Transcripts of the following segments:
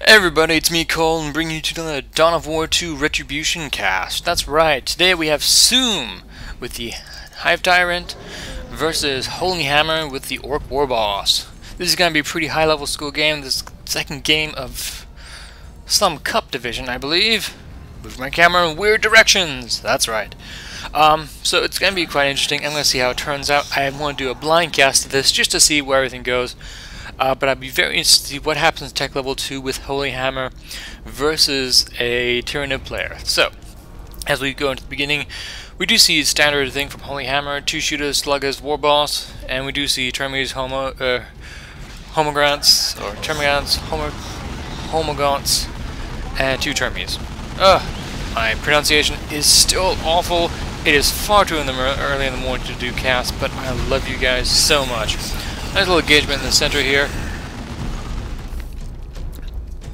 Everybody, it's me Cole and bringing you to the Dawn of War 2 Retribution cast. That's right, today we have Soom with the Hive Tyrant versus Holyhammer with the Orc War Boss. This is going to be a pretty high level school game. This is the second game of some cup division, I believe. Move my camera in weird directions. That's right. So it's going to be quite interesting. I'm going to see how it turns out. I want to do a blind cast of this just to see where everything goes. But I'd be very interested to see what happens in Tech Level 2 with Holyhammer versus a Tyrannid player. So, as we go into the beginning, we do see standard thing from Holyhammer, 2 shooters, sluggers, war boss, and we do see Termies, homogrants, or Termagants, homogants, and 2 Termies. My pronunciation is still awful. It is far too early in the morning to do casts, but I love you guys so much. Nice little engagement in the center here.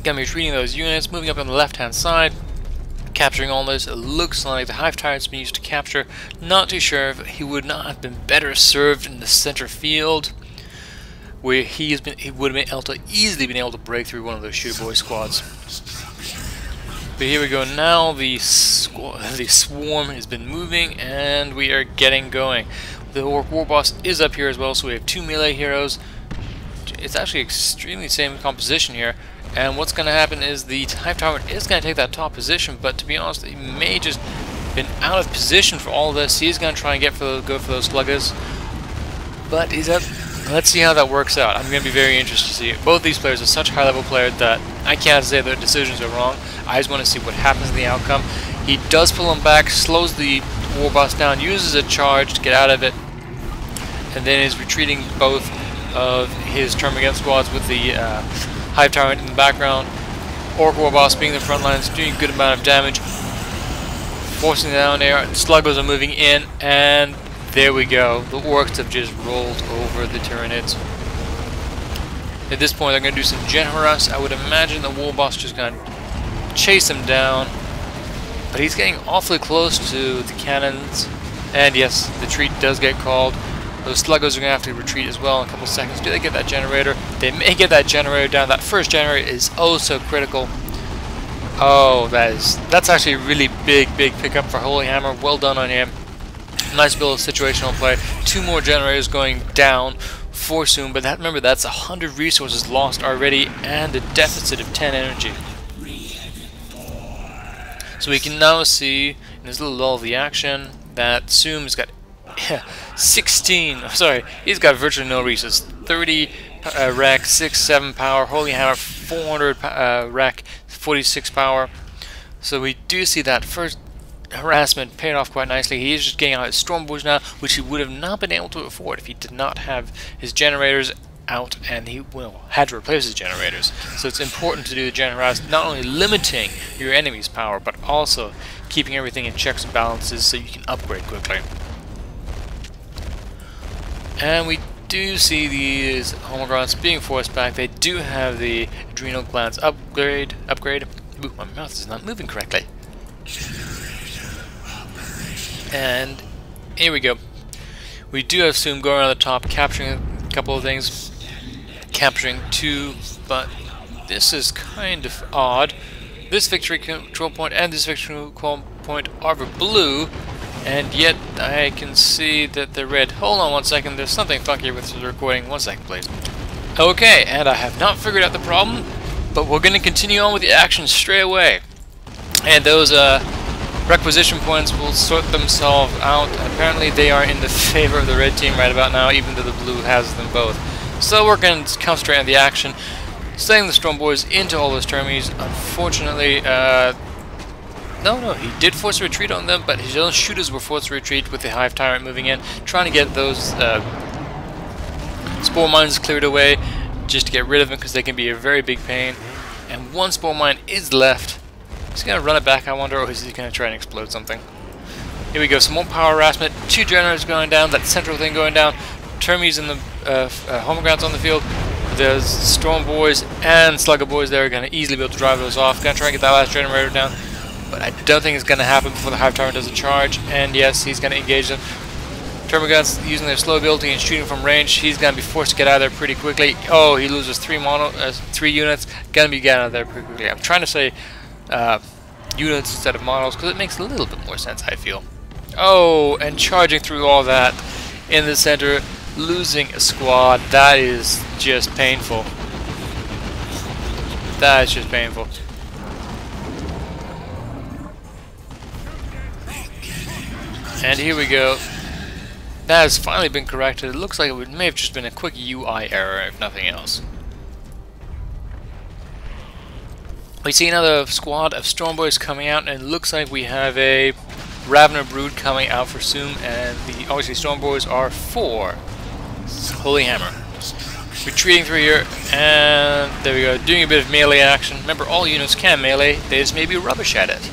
Gonna be retreating those units, moving up on the left-hand side, capturing all this. It looks like the Hive Tyrant's been used to capture. Not too sure if he would not have been better served in the center field, where he would have been able to easily break through one of those shooter boy squads. But here we go. Now the swarm has been moving, and we are getting going. The Orc War Boss is up here as well, so we have 2 melee heroes. It's actually extremely same composition here. And what's going to happen is the Hive Tyrant is going to take that top position, but to be honest, he may just been out of position for all of this. He's going to try and go for those sluggers, but he's up. Let's see how that works out. I'm going to be very interested to see it. Both these players are such high-level players that I can't say their decisions are wrong. I just want to see what happens in the outcome. He does pull him back, slows the War Boss down, uses a charge to get out of it, and then is retreating both of his Termagant squads with the Hive Tyrant in the background. Orc War Boss being the front lines, doing a good amount of damage, forcing down air. Sluggers are moving in, and there we go. The Orcs have just rolled over the Tyrannids. At this point, they're going to do some gen harass. I would imagine the War Boss just going to chase him down, but he's getting awfully close to the cannons, and yes, the retreat does get called. Those sluggers are going to have to retreat as well in a couple seconds. Do they get that generator? They may get that generator down. That first generator is oh so critical. Oh, that's actually a really big pickup for Holyhammer. Well done on him. Nice build of situational play. 2 more generators going down for Soom, but remember, that's 100 resources lost already and a deficit of 10 energy. So we can now see, in this little lull of the action, that Soom's got he's got virtually no resources. 30 rec, 6-7 power, Holyhammer 400 rec, 46 power. So we do see that first harassment paid off quite nicely. He is just getting out his Stormboys now, which he would have not been able to afford if he did not have his generators out, and he had to replace his generators. So it's important to do the gen harass, not only limiting your enemy's power, but also keeping everything in checks and balances so you can upgrade quickly. And we do see these homogrants being forced back. They do have the adrenal glands upgrade. Ooh, my mouth is not moving correctly. And here we go. We do have Soom going around the top, capturing a couple of things. Capturing 2, but this is kind of odd. This victory control point and this victory control point are for blue, and yet I can see that they're red. Hold on one second, there's something funky with the recording. 1 second, please. Okay, and I have not figured out the problem, but we're going to continue on with the action straight away. And those requisition points will sort themselves out. Apparently they are in the favor of the red team right about now, even though the blue has them both. So we're going to concentrate on the action, sending the Storm Boys into all those Termies. Unfortunately, no, he did force a retreat on them, but his own shooters were forced to retreat with the Hive Tyrant moving in, trying to get those Spore Mines cleared away, just to get rid of them, because they can be a very big pain. And 1 Spore Mine is left. Is he going to run it back, I wonder, or is he going to try and explode something? Here we go, some more power harassment, 2 generators going down, that central thing going down, Termies in the homogrants on the field. There's Storm Boys and Slugger Boys there are going to easily be able to drive those off. Going to try and get that last generator down, but I don't think it's going to happen before the Hive Tyrant does a charge. And yes, he's going to engage them. Termagun's using their slow ability and shooting from range. He's gonna be forced to get out of there pretty quickly. Oh, he loses three units. Gonna be getting out of there pretty quickly. I'm trying to say units instead of models because it makes a little bit more sense, I feel. Oh, and charging through all that in the center, losing a squad. That is just painful. That is just painful. And here we go. That has finally been corrected. It looks like it may have just been a quick UI error, if nothing else. We see another squad of Stormboys coming out, and it looks like we have a Ravener Brood coming out for Soom, and the obviously Stormboys are for Holyhammer. Retreating through here, and there we go, doing a bit of melee action. Remember, all units can melee, they just may be rubbish at it.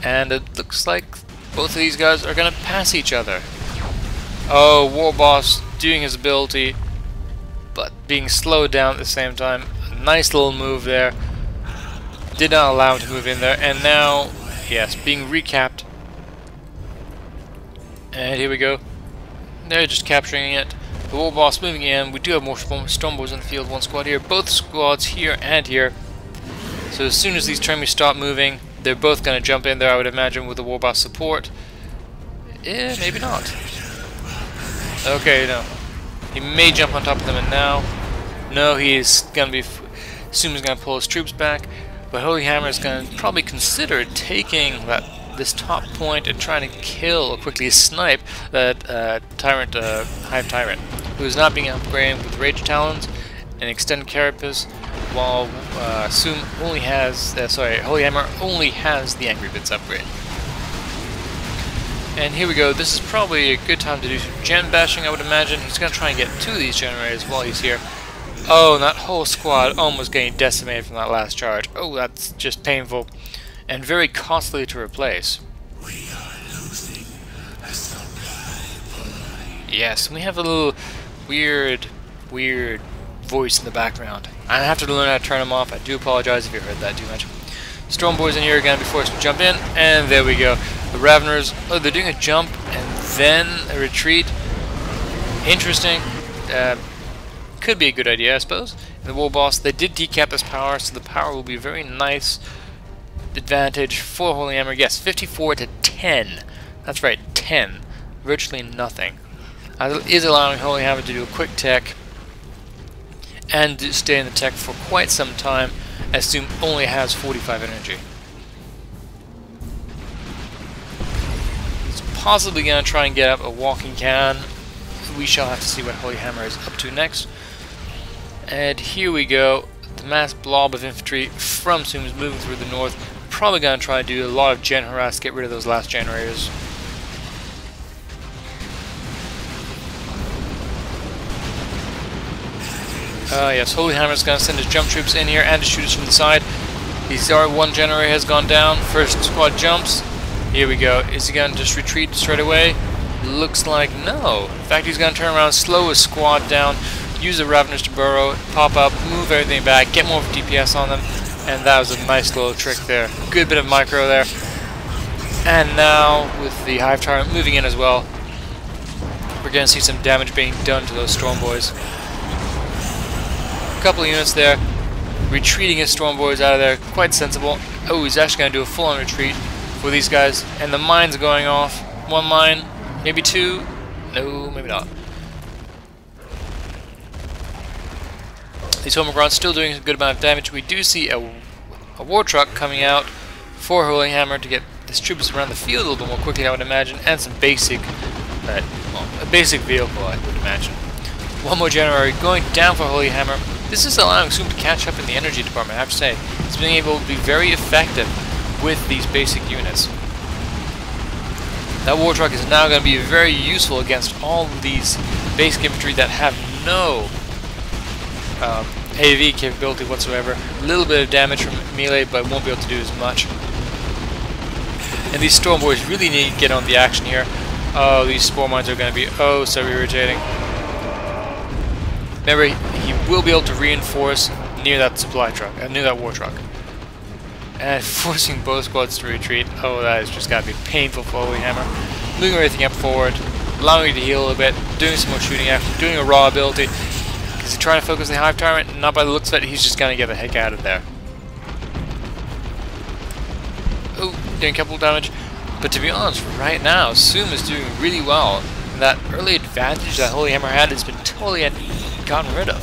And it looks like both of these guys are going to pass each other. Oh, Warboss doing his ability, but being slowed down at the same time. A nice little move there. Did not allow him to move in there, and now, yes, being recapped. And here we go. They're just capturing it. The Warboss moving in. We do have more Stormboys in the field. One squad here. Both squads here and here. So as soon as these Tremors stop moving, they're both going to jump in there, I would imagine, with the Warboss support. Eh, maybe not. Okay, no. He may jump on top of them, and now... No, he's going to be... Soom is going to pull his troops back, but Holyhammer is going to probably consider taking this top point and trying to kill or quickly snipe that Hive Tyrant, who is not being upgraded with Rage Talons and Extended Carapace, while Soom only has, Holyhammer only has the Angry Bits upgrade. And here we go. This is probably a good time to do some gen bashing, I would imagine. He's going to try and get 2 of these generators while he's here. Oh, and that whole squad almost getting decimated from that last charge. Oh, that's just painful and very costly to replace. We are losing a supply. Yes, and we have a little weird voice in the background. I have to learn how to turn them off. I do apologize if you heard that too much. Stormboys in here are going to be forced to jump in, and there we go. The Raveners, oh, they're doing a jump and then a retreat. Interesting. Could be a good idea, I suppose. And the Warboss, they did decap this power, so the power will be a very nice advantage for Holyhammer. Yes, 54 to 10. That's right, 10. Virtually nothing. Is allowing Holyhammer to do a quick tech and to stay in the tech for quite some time, as Soom only has 45 energy. He's possibly going to try and get up a walking cannon. We shall have to see what Holyhammer is up to next. And here we go. The mass blob of infantry from Soom is moving through the north. Probably going to try and do a lot of gen harass to get rid of those last generators. Yes, Holyhammer's going to send his jump troops in here and his shooters from the side. His R1 generator has gone down. First squad jumps. Here we go. Is he going to just retreat straight away? Looks like no. In fact, he's going to turn around, slow his squad down, use the Raveners to burrow, pop up, move everything back, get more DPS on them, and that was a nice little trick there. Good bit of micro there. And now, with the Hive Tyrant moving in as well, we're going to see some damage being done to those Stormboys. A couple of units there, retreating his Stormboys out of there, quite sensible. Oh, he's actually going to do a full-on retreat for these guys, and the mines going off. One mine, maybe 2, no, maybe not. These Homegrons still doing a good amount of damage. We do see a war truck coming out for Holyhammer to get his troops around the field a little bit more quickly, I would imagine, and some basic, a basic vehicle, I would imagine. One more generator going down for Holyhammer. This is allowing Soom to catch up in the energy department, I have to say. He's been able to be very effective with these basic units. That war truck is now going to be very useful against all of these basic infantry that have no AV capability whatsoever. A little bit of damage from melee, but won't be able to do as much. And these Stormboys really need to get on the action here. Oh, these spore mines are going to be oh so irritating. Remember, he will be able to reinforce near that supply truck, near that war truck. And forcing both squads to retreat. Oh, that has just got to be painful for Holyhammer. moving everything up forward, allowing you to heal a little bit, doing some more shooting action, doing a raw ability. Is he trying to focus the hive tyrant? Not by the looks of it, he's just gonna get the heck out of there. Oh, doing a couple damage. But to be honest, right now, Soom is doing really well. And that early advantage that Holyhammer had has been totally gotten rid of.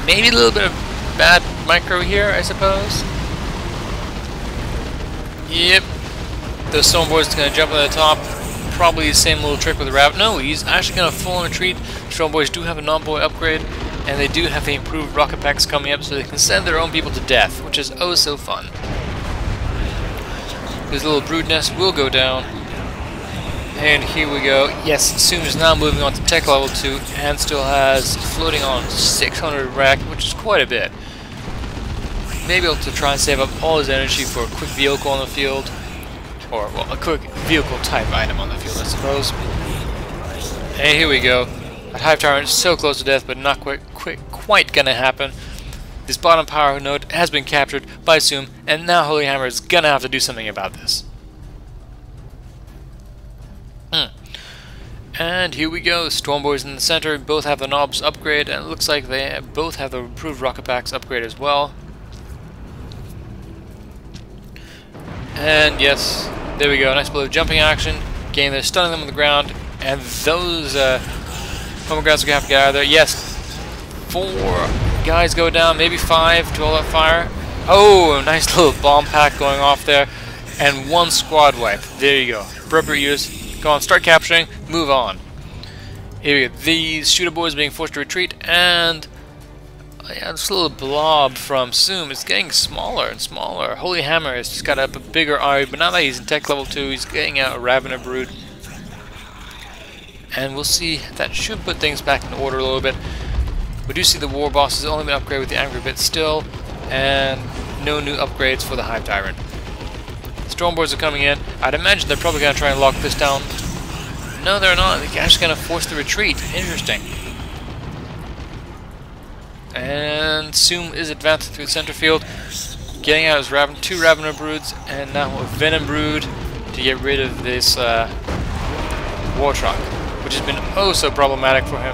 Maybe a little bit of bad micro here, I suppose. Yep. The Stone Boy's gonna jump on the top. Probably the same little trick with the rabbit. No, he's actually gonna full on retreat. Stone Boys do have a non-boy upgrade, and they do have the improved rocket packs coming up, so they can send their own people to death, which is oh so fun. His little brood nest will go down. And here we go. Yes, Soom is now moving on to tech level 2 and still has floating on 600 rack, which is quite a bit. Maybe able to try and save up all his energy for a quick vehicle on the field. Or, well, a quick vehicle type item on the field, I suppose. And here we go. That Hive Tyrant is so close to death, but not quite gonna happen. This bottom power node has been captured by Soom, and now Holyhammer is gonna have to do something about this. And here we go, Storm Boys in the center, both have the knobs upgrade, and it looks like they both have the improved rocket packs upgrade as well. And yes, there we go, nice bit of jumping action, getting there, stunning them on the ground, and those Homer guys are gonna have to get out of there. Yes, 4 guys go down, maybe 5 to all that fire. Oh, nice little bomb pack going off there, and 1 squad wipe. There you go, appropriate use. Go on, start capturing, move on. Here we go, these shooter boys being forced to retreat, and yeah, this little blob from Soom is getting smaller and smaller. Holyhammer has just got up a bigger army, but now that he's in tech level 2, he's getting out a Ravener Brood. And we'll see, that should put things back in order a little bit. We do see the War Boss has only been upgraded with the Angry Bit still, and no new upgrades for the Hive Tyrant. Storm Boys are coming in. I'd imagine they're probably going to try and lock this down. No, they're not. They're actually going to force the retreat. Interesting. And Soom is advancing through the center field, getting out his 2 Ravener Broods, and now a Venom Brood to get rid of this War Truck, which has been oh so problematic for him.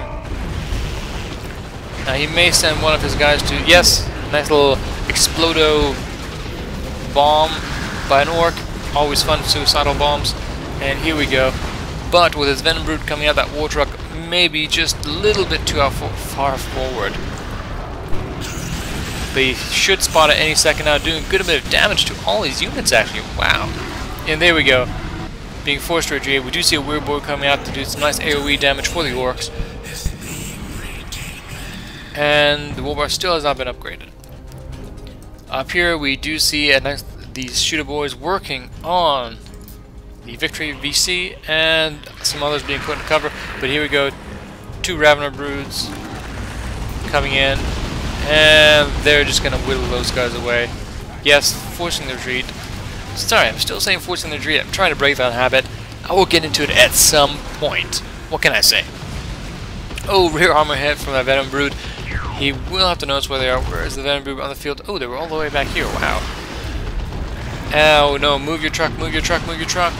Now he may send one of his guys to, yes, nice little Explodo bomb by an orc, always fun suicidal bombs, and here we go. But with his Venom Brood coming out, that War Truck may be just a little bit too far forward. But he should spot it any second now, doing a good bit of damage to all these units actually, wow. And there we go, being forced to retreat. We do see a Weird Boy coming out to do some nice AoE damage for the orcs. And the Warbar still has not been upgraded. Up here we do see these shooter boys working on the Victory VC and some others being put in cover. But here we go, 2 Ravener Broods coming in, and they're just going to whittle those guys away. Yes, forcing the retreat. Sorry, I'm still saying forcing the retreat. I'm trying to break that habit. I will get into it at some point. What can I say? Oh, rear armor hit from that Venom Brood. He will have to notice where they are. Where is the Venom Brood on the field? Oh, they were all the way back here. Wow. Oh no, move your truck, move your truck, move your truck.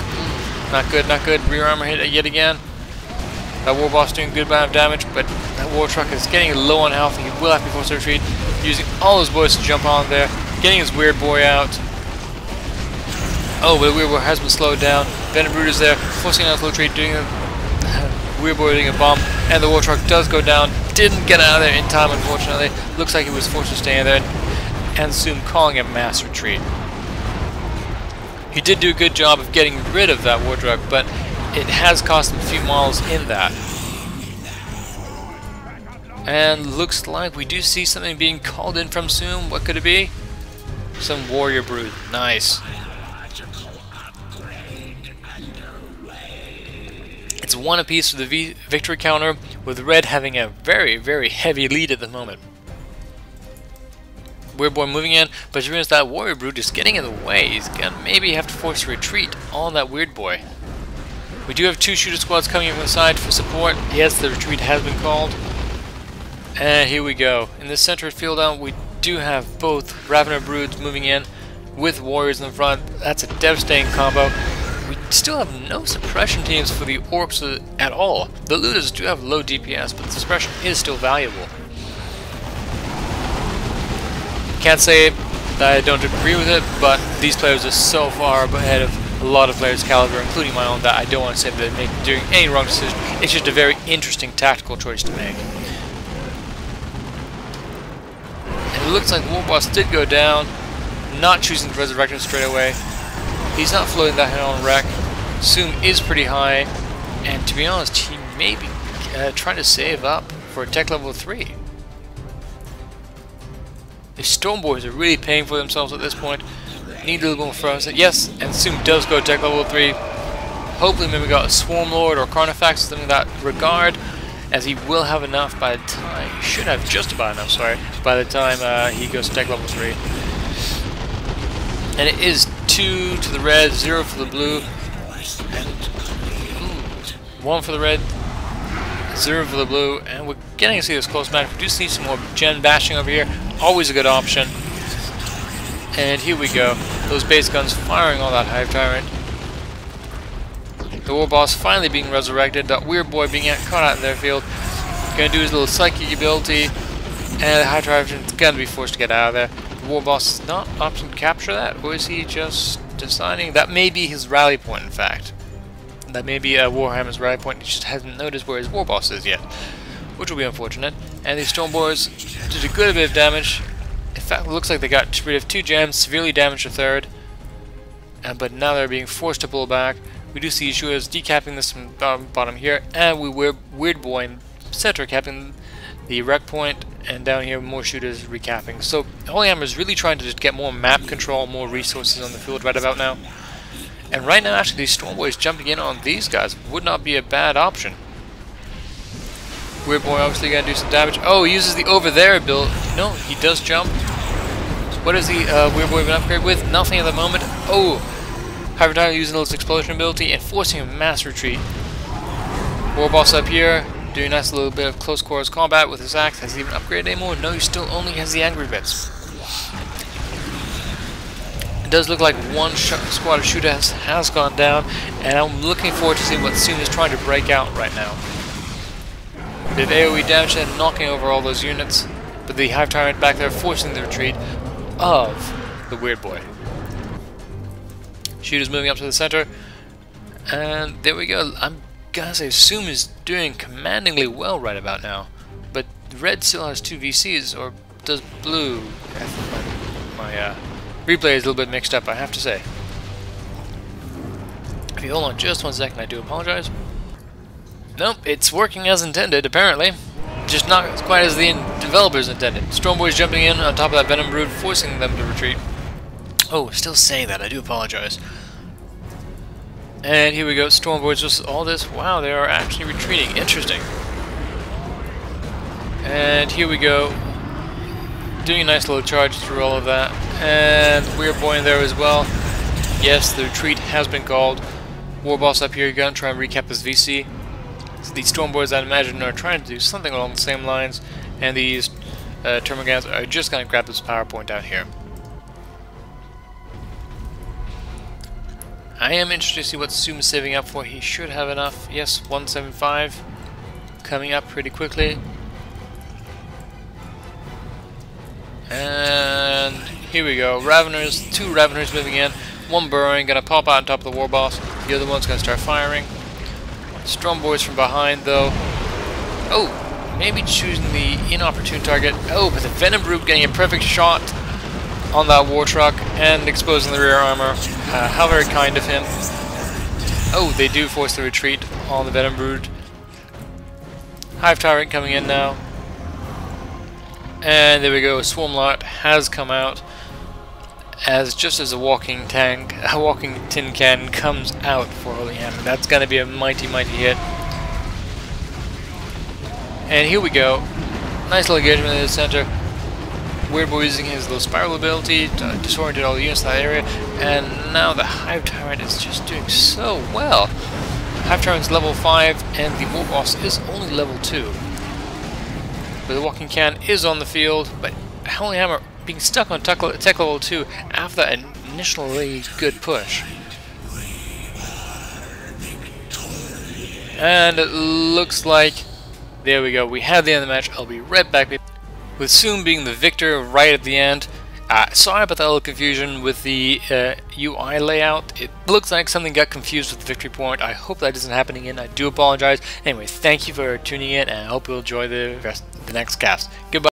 Not good, not good. Rear armor hit yet again. That War Boss doing a good amount of damage, but that War Truck is getting low on health, and he will have to be forced to retreat. Using all his boys to jump on there. Getting his Weird Boy out. Oh, but the Weird Boy has been slowed down. Venom Brood is there, forcing out the retreat, doing a Weird Boy doing a bomb, and the War Truck does go down. Didn't get out of there in time, unfortunately. Looks like he was forced to stay in there, and Soom calling a mass retreat. He did do a good job of getting rid of that War Truck, but it has cost him a few miles in that. And looks like we do see something being called in from Soom. What could it be? Some Warrior Brood. Nice. It's 1 apiece for the victory counter, with Red having a very, very heavy lead at the moment. Weird Boy moving in, but you realize that Warrior Brood is getting in the way. He's gonna maybe have to force a retreat on that Weird Boy. We do have 2 shooter squads coming in from the side for support. Yes, the retreat has been called. And here we go. In the center field down, we do have both Ravener Broods moving in. with warriors in the front. That's a devastating combo. We still have no suppression teams for the orcs at all. The looters do have low DPS, but the suppression is still valuable. Can't say that I don't agree with it, but these players are so far ahead of a lot of players' caliber, including my own, that I don't want to say that they're doing any wrong decision. It's just a very interesting tactical choice to make. And it looks like Warboss did go down, not choosing to resurrect him straight away. He's not floating that high on wreck. Soom is pretty high, and to be honest, he may be trying to save up for a tech level 3. The Storm Boys are really paying for themselves at this point. Need a little more frozen. Yes, and Soom does go tech level 3. Hopefully maybe got a Swarm Lord or Carnifex, something in that regard, as he will have enough by the time, he should have just about enough, sorry, by the time he goes to tech level 3. And it is 2 to the red, 0 for the blue, and 1 for the red, 0 for the blue, and we're getting to see this close match. We do see some more gen bashing over here, always a good option. And here we go, those base guns firing all that Hive Tyrant. The Warboss finally being resurrected, that weird boy being caught out in their field. Gonna do his little psychic ability, and the Hive Tyrant is gonna be forced to get out of there. The Warboss is not opting to capture that, or is he just deciding? That may be his rally point, in fact. That may be Warhammer's rally point, he just hasn't noticed where his Warboss is yet, which will be unfortunate. And these Storm Boys did a good bit of damage. In fact, it looks like they got rid of 2 gems, severely damaged a third, but now they're being forced to pull back. We do see Yeshua's decapping this from bottom here, and Weird Boy and Cetera capping the wreck point, and down here more shooters recapping. So Holyhammer is really trying to just get more map control, more resources on the field right about now. And right now, actually, these Storm Boys jumping in on these guys would not be a bad option. Weird Boy obviously gonna do some damage. Oh, he uses the over there build. No, he does jump. What is the Weird Boy been upgraded with? Nothing at the moment. Oh, Hive Tyrant using his explosion ability and forcing a mass retreat. Warboss up here, doing a nice little bit of close quarters combat with his axe. Has he even upgraded anymore? No, he still only has the angry bits. It does look like one squad of shooters has gone down, and I'm looking forward to seeing what Soom is trying to break out right now. Bit of AoE damage and knocking over all those units, but the Hive Tyrant back there forcing the retreat of the Weird Boy. Shooters moving up to the center, and there we go. I'm gonna say Soom is doing commandingly well right about now, but red still has 2 VCs, or does blue? My replay is a little bit mixed up, I have to say. If you hold on just 1 second, I do apologize. Nope, it's working as intended, apparently. Just not quite as the developers intended. Storm Boys jumping in on top of that Venom Brood, forcing them to retreat. Oh, still saying that, I do apologize. And here we go, Storm Boys, just all this. Wow, they are actually retreating. Interesting. And here we go. Doing a nice little charge through all of that. And Weird Boy in there as well. Yes, the retreat has been called. Warboss up here, gonna try and recap this VC. So these Storm Boys, I imagine, are trying to do something along the same lines. And these Termagants are just gonna grab this power point down here. I am interested to see what Soom is saving up for. He should have enough. Yes, 175 coming up pretty quickly. And here we go. Raveners, 2 Raveners moving in. 1 burrowing, gonna pop out on top of the Warboss. The other one's gonna start firing. Storm Boys from behind though. Oh, maybe choosing the inopportune target. Oh, but the Venom Brood getting a perfect shot on that war truck and exposing the rear armor. How very kind of him. Oh, they do force the retreat on the Venom Brood. Hive Tyrant coming in now. And there we go, Swarm Lot has come out as just as a walking tank, a walking tin can comes out for Holyhammer. That's going to be a mighty, mighty hit. And here we go. Nice little engagement in the center. Weird Boy using his little spiral ability to disorient all the units in that area. And now the Hive Tyrant is just doing so well. Hive Tyrant's level 5 and the Warboss is only level 2. But the walking can is on the field, but Holyhammer being stuck on tech level 2 after that initially good push. And it looks like, there we go, we have the end of the match. I'll be right back with Soom being the victor right at the end. Sorry about that little confusion with the UI layout. It looks like something got confused with the victory point. I hope that isn't happening again. I do apologize. Anyway, thank you for tuning in, and I hope you'll enjoy the next cast. Goodbye.